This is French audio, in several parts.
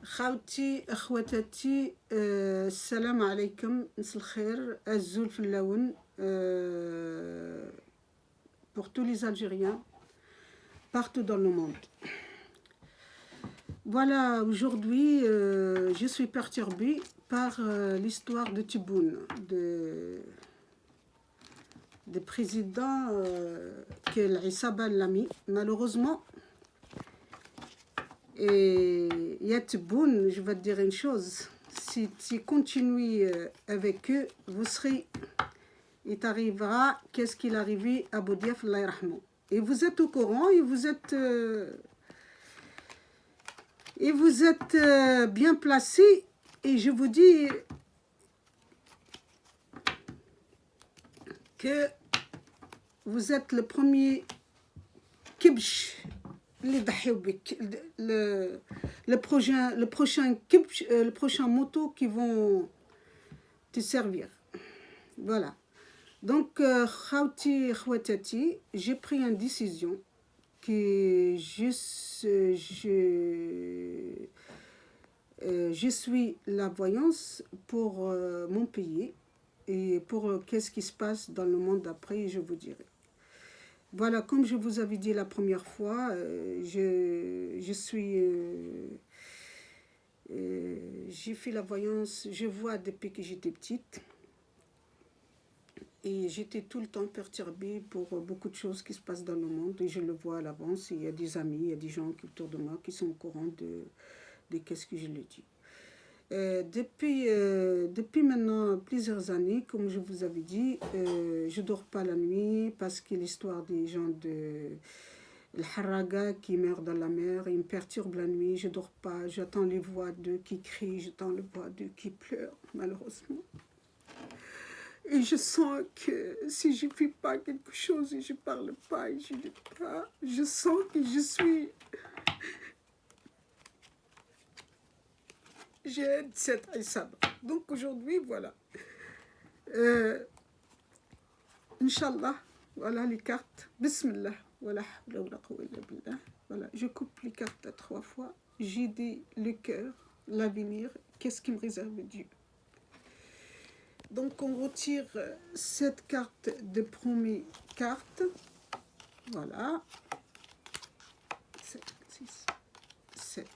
خاوتي اخواتاتي السلام عليكم مساء الخير الزول في اللون pour tous les Algériens partout dans le monde. Voilà, aujourd'hui je suis perturbée par l'histoire de Tebboune, de président que l'Issaba Lami. Malheureusement, et il y a Tebboune, je vais te dire une chose, si tu continues avec eux, vous serez, il t'arrivera qu'est-ce qu'il arrivait à Boudiaf, Allah yarhamou. Et vous êtes au courant, et vous êtes bien placés, et je vous dis que vous êtes le premier kibch, le prochain moto qui vont te servir. Voilà. Donc, khawti khwatati, j'ai pris une décision que je suis la voyance pour mon pays et pour qu'est-ce qui se passe dans le monde d'après, je vous dirai. Voilà, comme je vous avais dit la première fois, j'ai fait la voyance, je vois depuis que j'étais petite. Et j'étais tout le temps perturbée pour beaucoup de choses qui se passent dans le monde. Et je le vois à l'avance. Il y a des amis, il y a des gens autour de moi qui sont au courant de qu'est-ce que je le dis. Depuis maintenant plusieurs années, comme je vous avais dit, je ne dors pas la nuit parce que l'histoire des gens de l'Haraga qui meurent dans la mer, ils me perturbent la nuit, je ne dors pas, j'attends les voix d'eux qui crient, j'attends les voix d'eux qui pleurent, malheureusement. Et je sens que si je ne fais pas quelque chose et je ne parle pas et je ne dis pas, je sens que j'ai cette Aïsaba. Donc aujourd'hui, voilà. Inch'Allah, voilà les cartes. Bismillah. Voilà, voilà. Je coupe les cartes à 3 fois. J'ai dit le cœur, l'avenir, qu'est-ce qui me réserve Dieu. Donc on retire cette carte de première carte. Voilà. 7, 6, 7.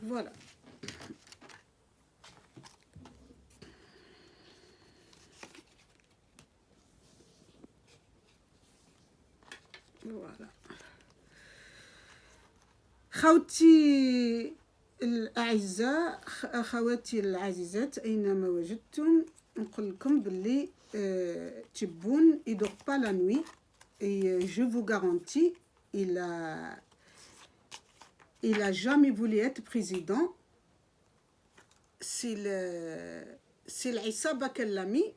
Voilà. Voilà. خوتي الأعزاء أخواتي العزيزات أينما وجدتم نقول لكم باللي تبون il dort pas la nuit et je vous garantis il a jamais voulu être président. C'est l'Issaba qu'elle l'a mis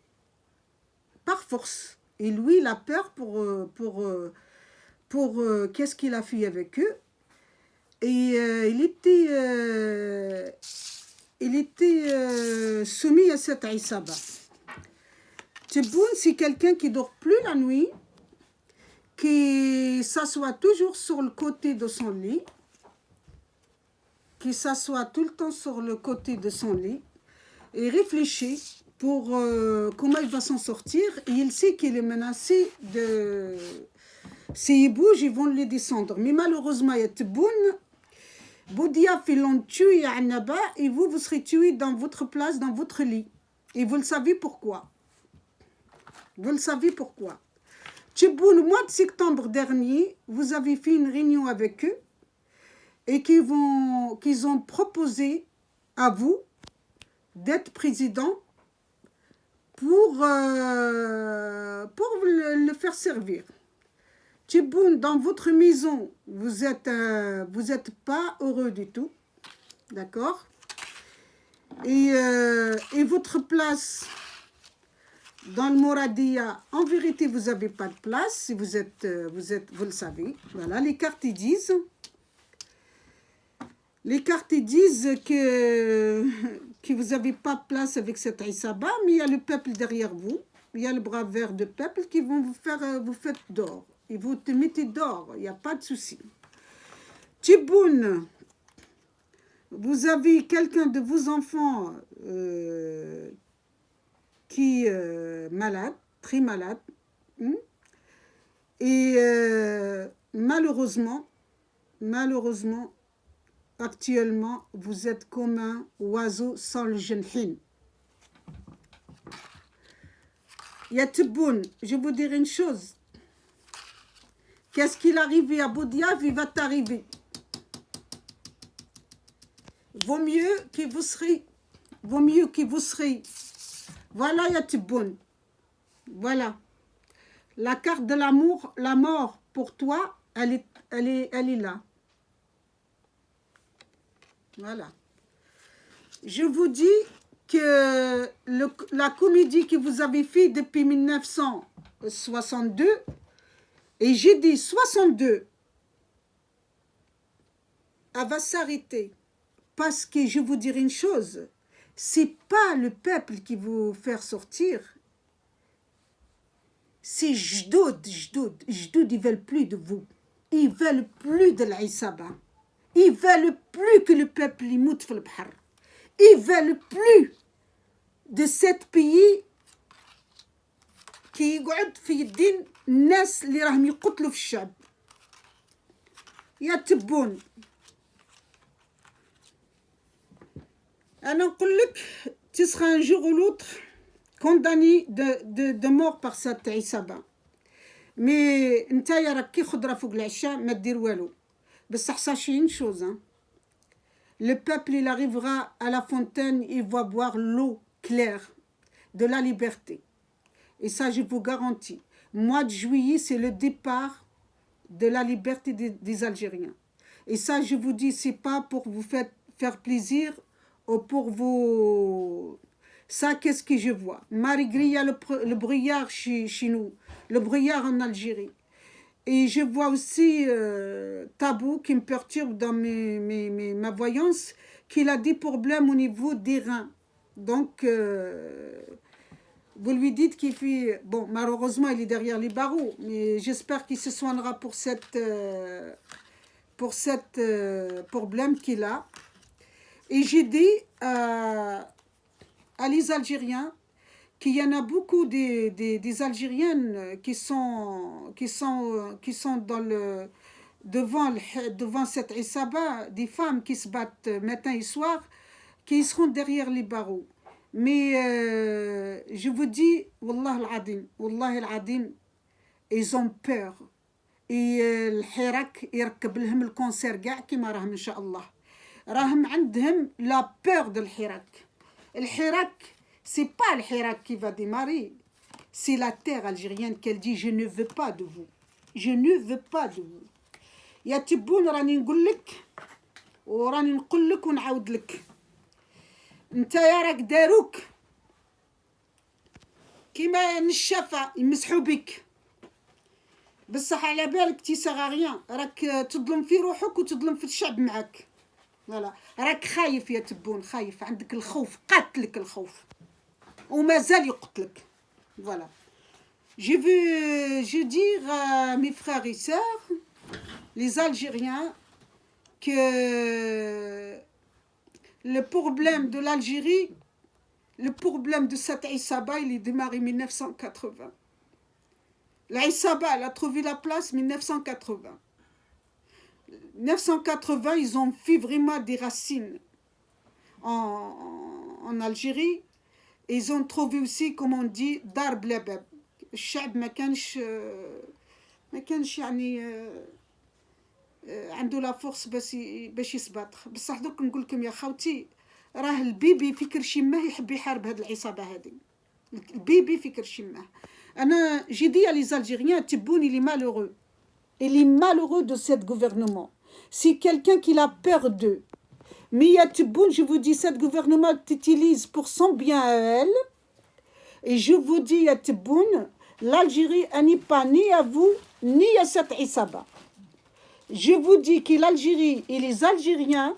par force. Et lui, il a peur pour qu'est-ce qu'il a fait avec eux. Et il était soumis à cette Issaba. Tebboune, c'est quelqu'un qui dort plus la nuit, qui s'assoit toujours sur le côté de son lit, qui s'assoit tout le temps sur le côté de son lit et réfléchit pour comment il va s'en sortir. Et il sait qu'il est menacé de... S'il bouge, ils vont le descendre. Mais malheureusement, il y a Tebboune, Boudiaf, ils l'ont tué à Annaba, et vous serez tué dans votre place, dans votre lit. Et vous le savez pourquoi. Vous le savez pourquoi. Tebboune, au mois de septembre dernier, vous avez fait une réunion avec eux et qu'ils ont proposé à vous d'être président pour le faire servir. Tebboune, dans votre maison, vous êtes pas heureux du tout, d'accord? Et votre place dans le Mouradia, en vérité, vous n'avez pas de place. Si vous le savez. Voilà, les cartes disent que vous n'avez pas de place avec cette Issaba, mais il y a le peuple derrière vous. Il y a le bras vert de peuple qui vont vous faites d'or. Et vous te mettez d'or, il n'y a pas de souci. Tebboune, vous avez quelqu'un de vos enfants qui est malade, très malade, et malheureusement, actuellement, vous êtes comme un oiseau sans le genhin. Yateboun, je vous dirai une chose. Qu'est-ce qu'il arrive à Boudiaf, il va t'arriver. Vaut mieux que vous serez. Voilà, Yateboun. Voilà. La carte de l'amour, la mort pour toi, elle est là. Voilà. Je vous dis que la comédie que vous avez faite depuis 1962, et j'ai dit 62, elle va s'arrêter. Parce que je vous dirai une chose, c'est pas le peuple qui vous faire sortir, c'est Jdoud, ils veulent plus de vous. Ils veulent plus de l'Aïsaba. Ils veulent plus que le peuple y moute dans le bahar. Ils veulent plus de cet pays qui يقعد في يدين الناس اللي راهم يقتلوا في الشعب. يا تبون أنا نقول لك tu seras un jour ou l'autre condamné de mort par cette عصابة. Mais نتايا راك كي خضرة فوق العشاء ما دير والو. بصح sachez une chose, hein. Le peuple il arrivera à la fontaine, il va boire l'eau claire de la liberté. Et ça, je vous garantis. Mois de juillet, c'est le départ de la liberté des Algériens. Et ça, je vous dis, c'est pas pour vous faire plaisir ou pour vous... Ça, qu'est-ce que je vois? Malgré il y a le brouillard chez nous, le brouillard en Algérie. Et je vois aussi Tabou qui me perturbe dans ma voyance, qu'il a des problèmes au niveau des reins. Donc... vous lui dites qu'il fait... Bon, malheureusement, il est derrière les barreaux, mais j'espère qu'il se soignera pour cette problème qu'il a. Et j'ai dit à les Algériens qu'il y en a beaucoup des Algériennes qui sont devant cette Issaba, des femmes qui se battent matin et soir, qui seront derrière les barreaux. Mais je vous dis, Wallah al-Adim, ils ont peur. Et الحراك يركب لهم الكونسير كاع كيما راهم إن شاء الله. راهم عندهم la peur de الحراك. الحراك, c'est pas le Hirak qui va démarrer. C'est la terre algérienne qu'elle dit, je ne veux pas de vous. Je ne veux pas de vous. يا تبون راني نقول لك وراني نقول لك ونعاود لك. انت يا راك داروك كيما النشافه يمسحوا بك بصح على بالك تي سغاريان راك تظلم في روحك وتظلم في الشعب معك. فوالا راك خايف يا تبون، خايف، عندك الخوف، قاتلك الخوف ومازال يقتلك. فوالا je dire à mes frères et sœurs, les Algériens, que le problème de l'Algérie, le problème de cette Issaba, il est démarré en 1980. La Issaba, elle a trouvé la place en 1980. 1980, ils ont fait vraiment des racines en Algérie. Et ils ont trouvé aussi, comme on dit, dar blabab. الشعب ما كانش يعني عنده لا فورس باش يسباطخ. بصح دوك نقول لكم يا خوتي، راه البيبي في كرشيمه يحب يحارب هذه العصابه هذه. البيبي في كرشيمه. انا جي دي لي Algériens, Tebboune il est malheureux. Il est malheureux de ce gouvernement. C'est quelqu'un qui a peur d'eux. Mais à Tebboune, je vous dis, ce gouvernement t'utilise pour son bien à elle. Et je vous dis à Tebboune, l'Algérie n'est pas ni à vous, ni à cette Issaba. Je vous dis que l'Algérie et les Algériens,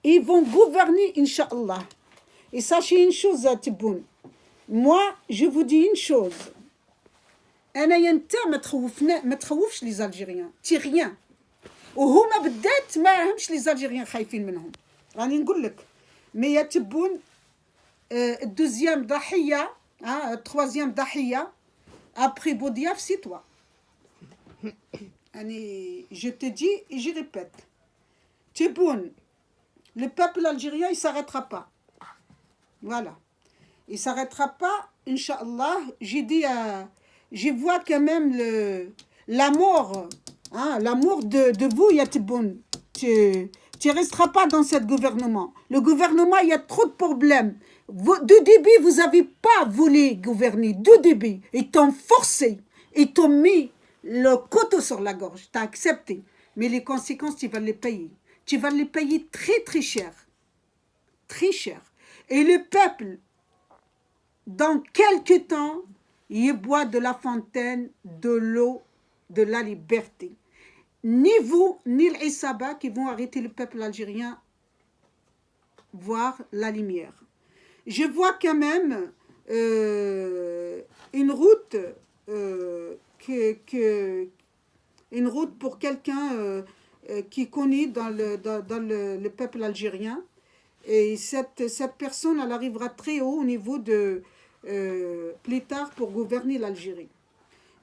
ils vont gouverner, Inch'Allah. Et sachez une chose à Tebboune. Moi, je vous dis une chose. أنا ينتا ما تخوفش les Algériens. T'es rien. وهما بالذات ما راهمش لي زالجيريان خايفين منهم، راني نقول لك. مي يا تبون الدوزيام ضحيه، التروازيام ضحيه ابري بودياف سي توا. يعني je te dis et je répète, Tebboune, le peuple algérien, il ne s'arrêtera pas. Voilà. Il ne s'arrêtera pas, Inch'Allah. J'ai dit, je vois quand même l'amour, l'amour de vous, Yatibboune. Tu ne resteras pas dans ce gouvernement. Le gouvernement, il y a trop de problèmes. Du début, vous n'avez pas voulu gouverner. Du début, ils t'ont forcé. Ils t'ont mis le couteau sur la gorge. Tu as accepté. Mais les conséquences, tu vas les payer. Tu vas les payer très, très cher. Très cher. Et le peuple, dans quelques temps, il boit de la fontaine, de l'eau, de la liberté. Ni vous, ni l'Issaba qui vont arrêter le peuple algérien voir la lumière. Je vois quand même une route, une route pour quelqu'un qui connaît dans le peuple algérien. Et cette personne, elle arrivera très haut au niveau de plus tard pour gouverner l'Algérie.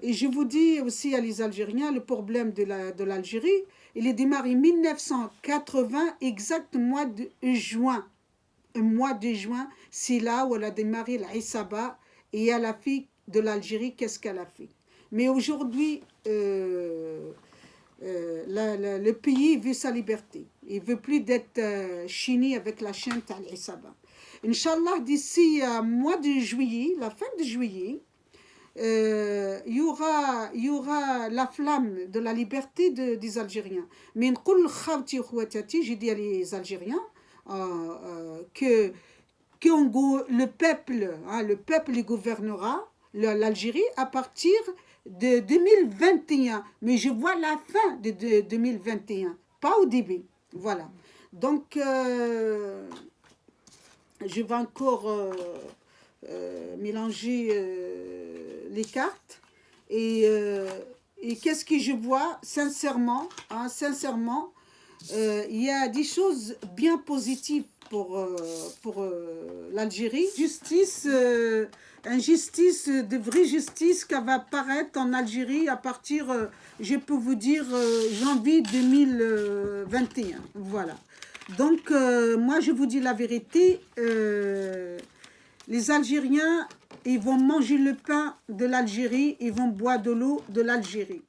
Et je vous dis aussi à les Algériens, le problème de l'Algérie, il est démarré en 1980, exact mois de juin. Un mois de juin, c'est là où elle a démarré l'Issaba, et à la fille de l'Algérie, qu'est-ce qu'elle a fait. Mais aujourd'hui, le pays veut sa liberté. Il ne veut plus d'être chini avec la chaîne d'Al-Issaba. Inch'Allah, d'ici mois de juillet, la fin de juillet, il y aura la flamme de la liberté des Algériens. Mais j'ai dit à les Algériens que le peuple il gouvernera l'Algérie à partir de 2021. Mais je vois la fin de 2021, pas au début. Voilà. Donc, je vais encore mélanger les cartes. Et qu'est-ce que je vois sincèrement, sincèrement, il y a des choses bien positives pour l'Algérie. Justice, injustice, de vraie justice qui va apparaître en Algérie à partir, je peux vous dire, janvier 2021. Voilà. Donc, moi, je vous dis la vérité. Les Algériens, ils vont manger le pain de l'Algérie, ils vont boire de l'eau de l'Algérie.